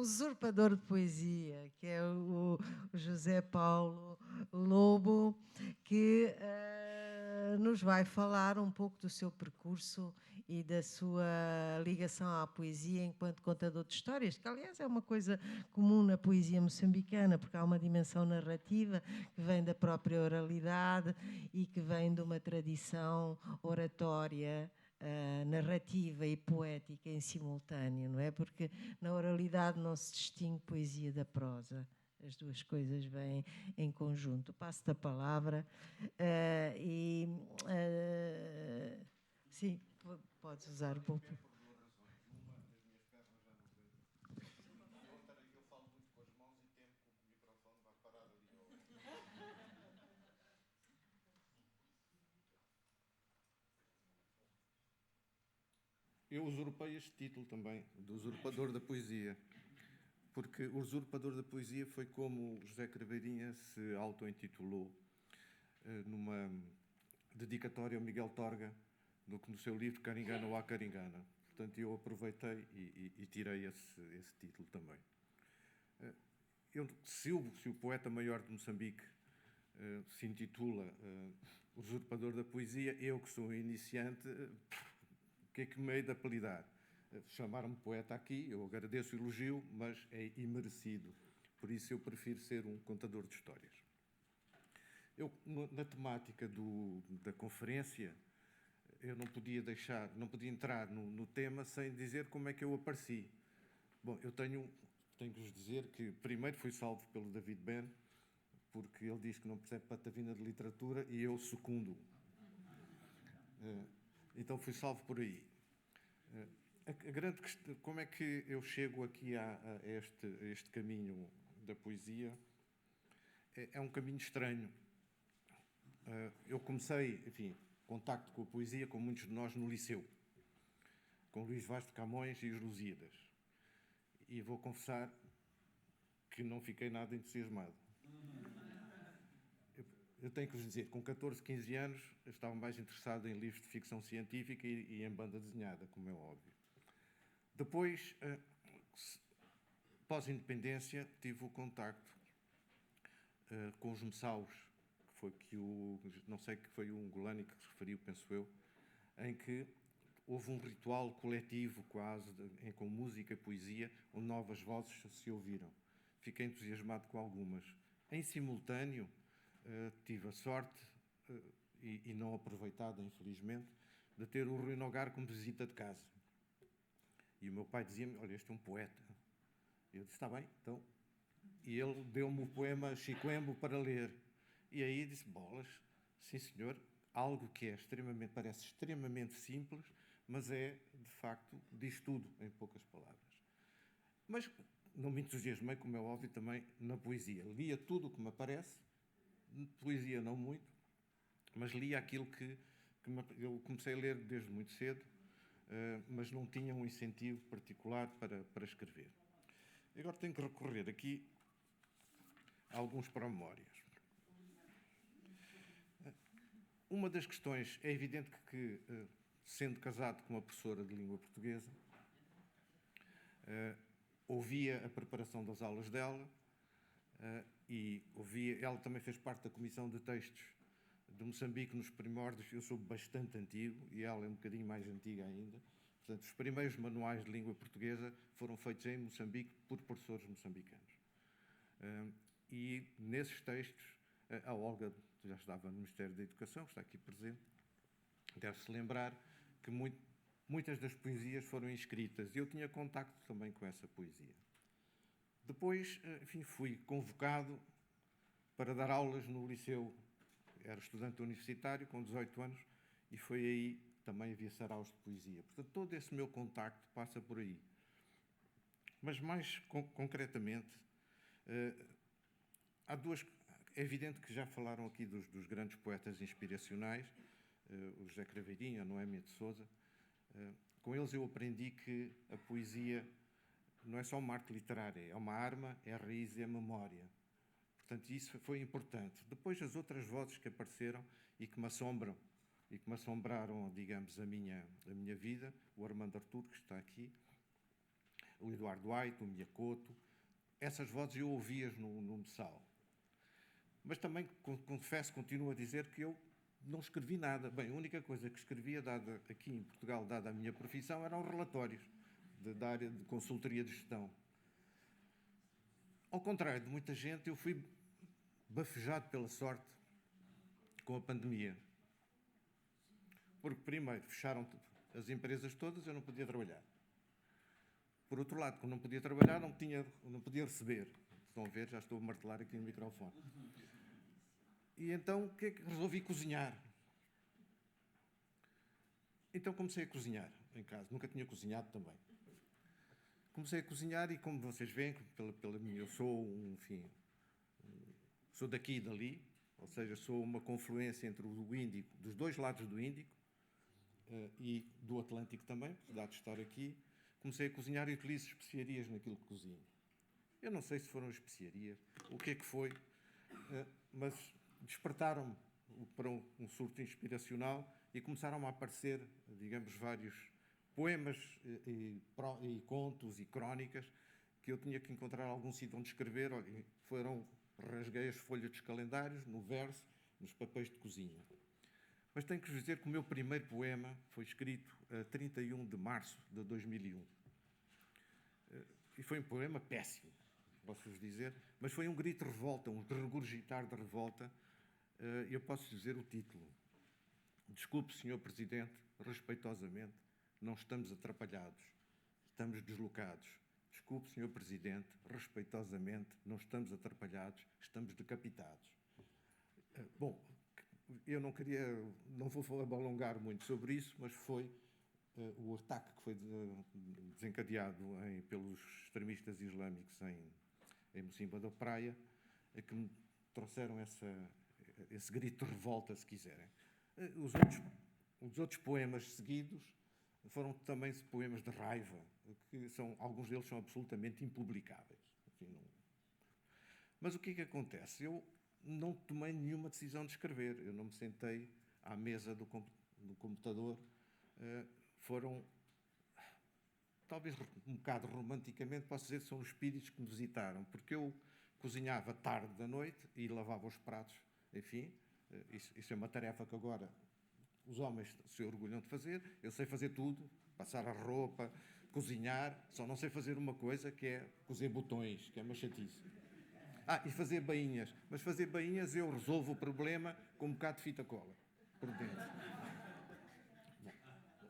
Usurpador de poesia, que é o José Paulo Lobo, que nos vai falar um pouco do seu percurso e da sua ligação à poesia enquanto contador de histórias, que aliás é uma coisa comum na poesia moçambicana, porque há uma dimensão narrativa que vem da própria oralidade e que vem de uma tradição oratória, narrativa e poética em simultâneo, não é? Porque na oralidade não se distingue poesia da prosa. As duas coisas vêm em conjunto. Passo-te a palavra sim, podes usar o pouco. Eu usurpei este título também, do Usurpador da Poesia, porque o Usurpador da Poesia foi como José Craveirinha se auto-intitulou numa dedicatória ao Miguel Torga, no seu livro Caringana ou a Caringana. Portanto, eu aproveitei e tirei esse título também. Se o poeta maior de Moçambique se intitula Usurpador da Poesia, eu que sou um iniciante, o que é que me hei de apelidar? Chamaram-me poeta aqui, eu agradeço o elogio, mas é imerecido. Por isso eu prefiro ser um contador de histórias. Eu, na temática da conferência, eu não podia entrar no tema sem dizer como é que eu apareci. Bom, eu tenho que vos dizer que primeiro fui salvo pelo David Ben, porque ele diz que não percebe patavina de literatura e eu secundo. Então fui salvo por aí. A grande questão, como é que eu chego aqui a este caminho da poesia? É um caminho estranho. Eu comecei, enfim, contacto com a poesia, com muitos de nós, no liceu, com Luís Vaz de Camões e os Lusíadas. E vou confessar que não fiquei nada entusiasmado. Eu tenho que vos dizer, com 14, 15 anos, eu estava mais interessado em livros de ficção científica e em banda desenhada, como é óbvio. Depois, pós-independência, tive o contacto com os Messaus, não sei que foi o Ungolani que se referiu, penso eu, em que houve um ritual coletivo quase, com música e poesia, onde novas vozes se ouviram. Fiquei entusiasmado com algumas. Em simultâneo, tive a sorte, e não aproveitada, infelizmente, de ter o Rui Nogar como visita de casa. E o meu pai dizia-me, olha, este é um poeta. Eu disse, está bem, então. E ele deu-me o poema Chicoembo para ler. E aí disse, bolas, sim senhor, algo que parece extremamente simples, mas de facto, diz tudo em poucas palavras. Mas não me entusiasmei, como é óbvio, também na poesia. Lia tudo o que me aparece, poesia não muito, mas lia aquilo que eu comecei a ler desde muito cedo, mas não tinha um incentivo particular para escrever. Agora tenho que recorrer aqui a alguns promemórias. Uma das questões, é evidente que sendo casado com uma professora de língua portuguesa, ouvia a preparação das aulas dela e ela também fez parte da comissão de textos de Moçambique nos primórdios. Eu sou bastante antigo e ela é um bocadinho mais antiga ainda. Portanto, os primeiros manuais de língua portuguesa foram feitos em Moçambique por professores moçambicanos. E nesses textos, a Olga já estava no Ministério da Educação, está aqui presente, deve-se lembrar que muitas das poesias foram escritas e eu tinha contacto também com essa poesia. Depois, enfim, fui convocado para dar aulas no liceu. Era estudante universitário, com 18 anos, e foi aí também havia saraus de poesia. Portanto, todo esse meu contacto passa por aí. Mas mais concretamente, há duas... É evidente que já falaram aqui dos grandes poetas inspiracionais, o José Craveirinha, a Noémia de Sousa. Com eles eu aprendi que a poesia não é só uma arte literária, é uma arma, é a raiz e a memória. Portanto, isso foi importante. Depois, as outras vozes que apareceram e que me assombram, e que me assombraram, digamos, a minha vida, o Armando Artur, que está aqui, o Eduardo White, o Miyakoto. Essas vozes eu ouvi-as no Messal. Mas também, confesso, continuo a dizer que eu não escrevi nada. Bem, a única coisa que escrevia, dada aqui em Portugal, dada a minha profissão, eram relatórios da área de consultoria de gestão. Ao contrário de muita gente, eu fui bafejado pela sorte com a pandemia. Porque, primeiro, fecharam as empresas todas, eu não podia trabalhar. Por outro lado, quando não podia trabalhar, não podia receber. Estão a ver? Já estou a martelar aqui no microfone. E então, o que é que resolvi cozinhar? Então comecei a cozinhar em casa. Nunca tinha cozinhado também. Comecei a cozinhar e, como vocês veem, eu sou, sou daqui e dali, ou seja, sou uma confluência entre o Índico, dos dois lados do Índico, e do Atlântico também, apesar de estar aqui. Comecei a cozinhar e utilizo especiarias naquilo que cozinho. Eu não sei se foram especiarias, o que é que foi, mas despertaram-me para um surto inspiracional e começaram a aparecer, digamos, vários poemas e contos e crónicas que eu tinha que encontrar algum sítio onde escrever. Rasguei as folhas dos calendários, no verso, nos papéis de cozinha. Mas tenho que vos dizer que o meu primeiro poema foi escrito a 31 de março de 2001. E foi um poema péssimo, posso-vos dizer, mas foi um grito de revolta, um regurgitar de revolta. Eu posso dizer o título. Desculpe, Sr. Presidente, respeitosamente, não estamos atrapalhados, estamos deslocados. Desculpe, Sr. Presidente, respeitosamente, não estamos atrapalhados, estamos decapitados. Bom, eu não vou alongar muito sobre isso, mas foi o ataque que foi desencadeado pelos extremistas islâmicos em Mocimboa da Praia, que me trouxeram esse grito de revolta, se quiserem. Os outros poemas seguidos foram também poemas de raiva, que alguns deles são absolutamente impublicáveis. Enfim, Mas o que é que acontece? Eu não tomei nenhuma decisão de escrever, eu não me sentei à mesa do computador. Foram, talvez um bocado romanticamente, posso dizer que são os espíritos que me visitaram, porque eu cozinhava tarde da noite e lavava os pratos. Enfim, isso é uma tarefa que agora os homens se orgulham de fazer. Eu sei fazer tudo, passar a roupa, cozinhar, só não sei fazer uma coisa, que é cozer botões, que é uma chatice. E fazer bainhas. Mas fazer bainhas eu resolvo o problema com um bocado de fita cola por dentro.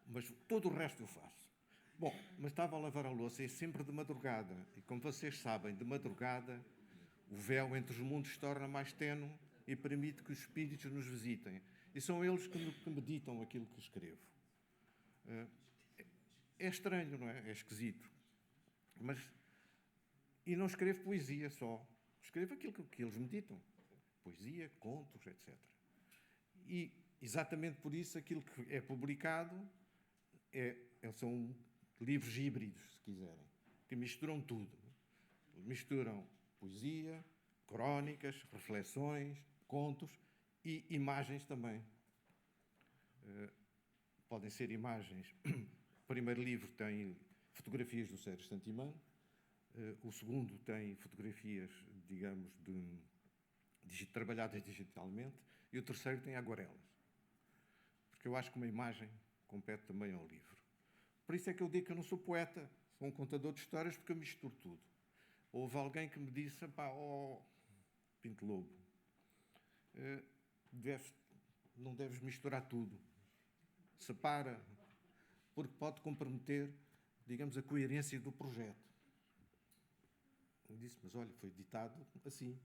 Mas todo o resto eu faço. Bom, mas estava a lavar a louça e sempre de madrugada. E como vocês sabem, de madrugada o véu entre os mundos se torna mais ténue e permite que os espíritos nos visitem. E são eles que meditam aquilo que escrevo. É estranho, não é? É esquisito. E não escrevo poesia só. Escrevo aquilo que eles meditam. Poesia, contos, etc. E, exatamente por isso, aquilo que é publicado são livros híbridos, se quiserem, que misturam tudo. Misturam poesia, crónicas, reflexões, contos e imagens também. Podem ser imagens. O primeiro livro tem fotografias do Sérgio Santimano. O segundo tem fotografias, digamos, trabalhadas digitalmente. E o terceiro tem aguarelas. Porque eu acho que uma imagem compete também ao livro. Por isso é que eu digo que eu não sou poeta, sou um contador de histórias, porque eu misturo tudo. Houve alguém que me disse: Pinto Lobo, não deves misturar tudo. Separa, porque pode comprometer, digamos, a coerência do projeto. Eu disse: mas olha, foi ditado assim.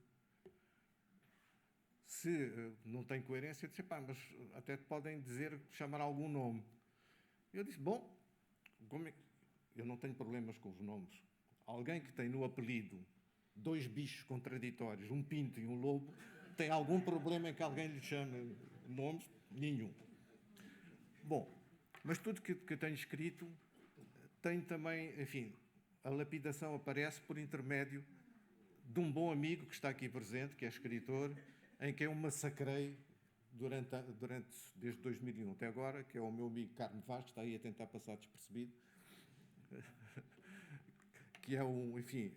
Se não tem coerência, eu disse: mas até podem chamar algum nome. Eu disse: bom, eu não tenho problemas com os nomes. Alguém que tem no apelido 2 bichos contraditórios, um pinto e um lobo, tem algum problema em que alguém lhe chame nomes? Nenhum. Bom, mas tudo que eu tenho escrito tem também, enfim, a lapidação aparece por intermédio de um bom amigo que está aqui presente, que é escritor, em que eu massacrei desde 2001 até agora, que é o meu amigo Carmo Vaz, que está aí a tentar passar despercebido. que é enfim,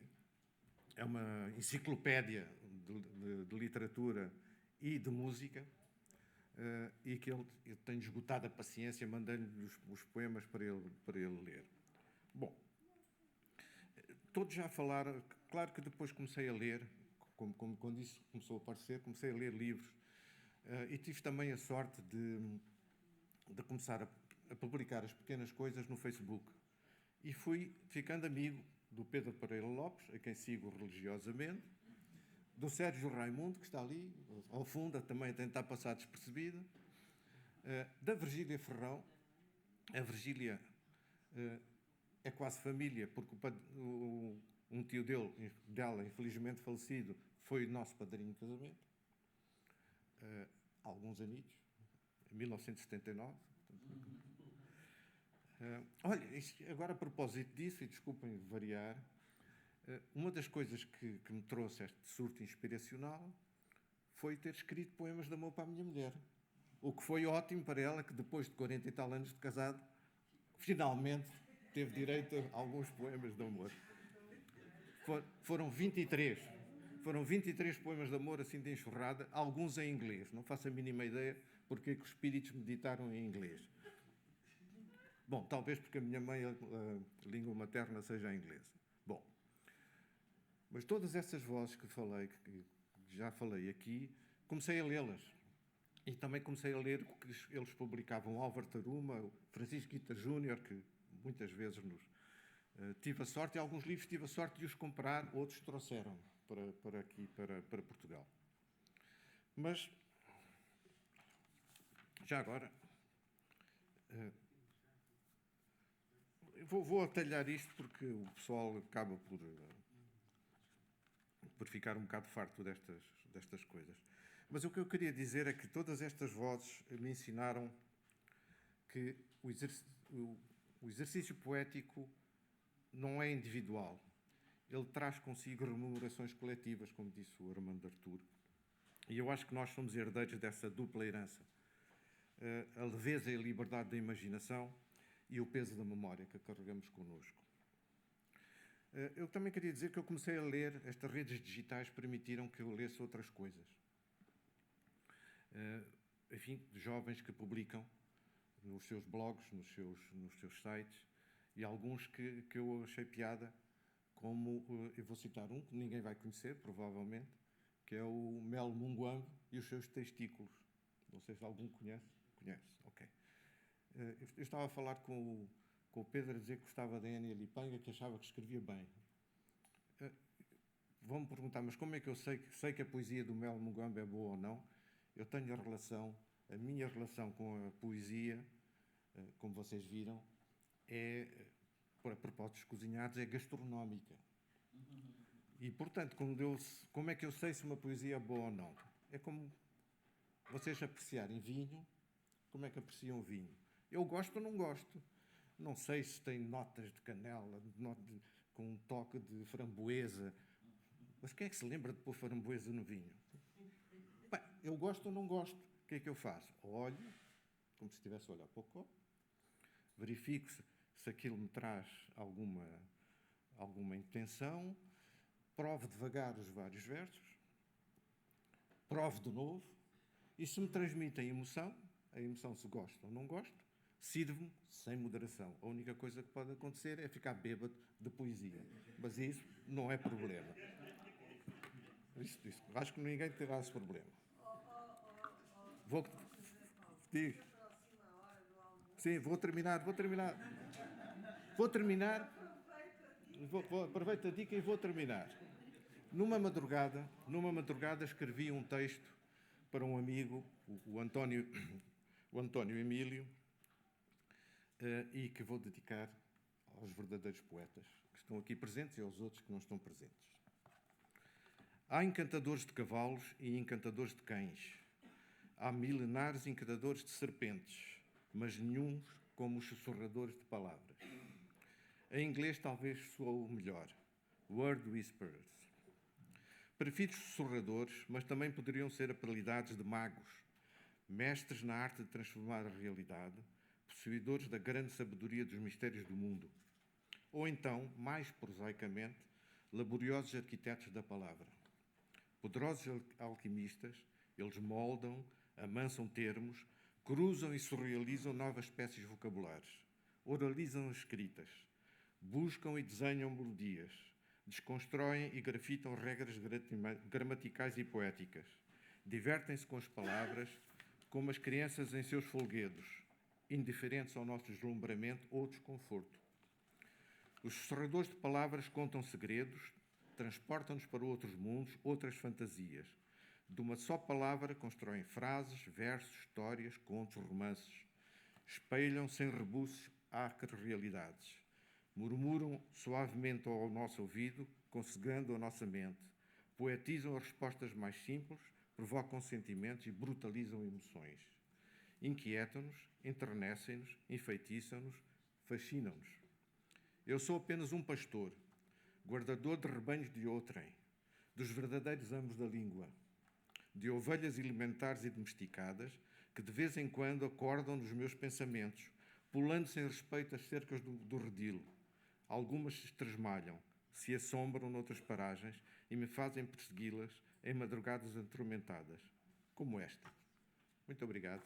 é uma enciclopédia de literatura e de música, e que ele tem esgotado a paciência, mandando-lhe os poemas para ele ler. Bom, todos já falaram, claro que depois comecei a ler, quando isso começou a aparecer, comecei a ler livros, e tive também a sorte de começar a publicar as pequenas coisas no Facebook. E fui ficando amigo do Pedro Pereira Lopes, a quem sigo religiosamente, do Sérgio Raimundo, que está ali, ao fundo, também a tentar passar despercebido, da Virgília Ferrão. A Virgília é quase família, porque um tio dela, infelizmente falecido, foi nosso padrinho de casamento, há alguns anitos, em 1979. Olha, agora a propósito disso, e desculpem variar, uma das coisas que me trouxe este surto inspiracional foi ter escrito poemas de amor para a minha mulher. O que foi ótimo para ela, que depois de 40 e tal anos de casado, finalmente teve direito a alguns poemas de amor. Foram 23. Foram 23 poemas de amor, assim de enxurrada, alguns em inglês. Não faço a mínima ideia porque é que os espíritos meditaram em inglês. Bom, talvez porque a minha mãe, a língua materna, seja a inglesa. Bom, mas todas essas vozes que já falei aqui, comecei a lê-las. E também comecei a ler o que eles publicavam, Álvaro Taruma, Francisco Guita Júnior, que muitas vezes tive a sorte, e alguns livros tive a sorte de os comprar, outros trouxeram para aqui, para Portugal. Mas, já agora, vou atalhar isto porque o pessoal acaba por ficar um bocado farto destas coisas. Mas o que eu queria dizer é que todas estas vozes me ensinaram que o exercício poético não é individual. Ele traz consigo rememorações coletivas, como disse o Armando Artur. E eu acho que nós somos herdeiros dessa dupla herança. A leveza e a liberdade da imaginação e o peso da memória que carregamos connosco. Eu também queria dizer que eu comecei a ler, estas redes digitais permitiram que eu lesse outras coisas. Enfim, de jovens que publicam nos seus blogs, nos seus sites, e alguns que eu achei piada, como, eu vou citar um que ninguém vai conhecer, provavelmente, que é o Mel Munguambo e os seus testículos. Não sei se algum conhece. Conhece, ok. Eu estava a falar com o Pedro a dizer que gostava da Enia Lipanga, que achava que escrevia bem. Vão-me perguntar, mas como é que eu sei que a poesia do Mel Munguambo é boa ou não? Eu tenho a minha relação com a poesia, como vocês viram, por propósitos cozinhados, é gastronómica. E, portanto, como é que eu sei se uma poesia é boa ou não? É como vocês apreciarem vinho, como é que apreciam vinho? Eu gosto ou não gosto? Não sei se tem notas de canela, com um toque de framboesa. Mas quem é que se lembra de pôr framboesa no vinho? Bem, eu gosto ou não gosto? O que é que eu faço? Olho, como se estivesse a olhar para o copo, verifico se aquilo me traz alguma intenção, provo devagar os vários versos, provo de novo, e se me transmitem emoção, a emoção se gosto ou não gosto, sirvo-me sem moderação. A única coisa que pode acontecer é ficar bêbado de poesia. Mas isso não é problema. Isso. Acho que ninguém terá esse problema. Sim, vou terminar. Aproveito a dica e vou terminar. Numa madrugada escrevi um texto para um amigo, o António Emílio, e que vou dedicar aos verdadeiros poetas que estão aqui presentes e aos outros que não estão presentes. Há encantadores de cavalos e encantadores de cães. Há milenares encantadores de serpentes, mas nenhum como os sussurradores de palavras. Em inglês talvez soa o melhor. Word Whisperers. Prefiro sussurradores, mas também poderiam ser apelidados de magos, mestres na arte de transformar a realidade, possuidores da grande sabedoria dos mistérios do mundo. ou então, mais prosaicamente, laboriosos arquitetos da palavra. Poderosos alquimistas, eles moldam, amansam termos, cruzam e surrealizam novas espécies vocabulares, oralizam escritas, buscam e desenham melodias, desconstroem e grafitam regras gramaticais e poéticas, divertem-se com as palavras como as crianças em seus folguedos, indiferentes ao nosso deslumbramento ou desconforto. Os sussurradores de palavras contam segredos, transportam-nos para outros mundos, outras fantasias. De uma só palavra constroem frases, versos, histórias, contos, romances. Espelham sem rebuços acres realidades. Murmuram suavemente ao nosso ouvido, consegando a nossa mente. Poetizam as respostas mais simples, provocam sentimentos e brutalizam emoções. Inquietam-nos, enternecem-nos, enfeitiçam-nos, fascinam-nos. Eu sou apenas um pastor, guardador de rebanhos de outrem, dos verdadeiros amos da língua, de ovelhas elementares e domesticadas que de vez em quando acordam nos meus pensamentos, pulando sem respeito as cercas do redil. Algumas se tresmalham, se assombram noutras paragens e me fazem persegui-las em madrugadas atormentadas, como esta. Muito obrigado.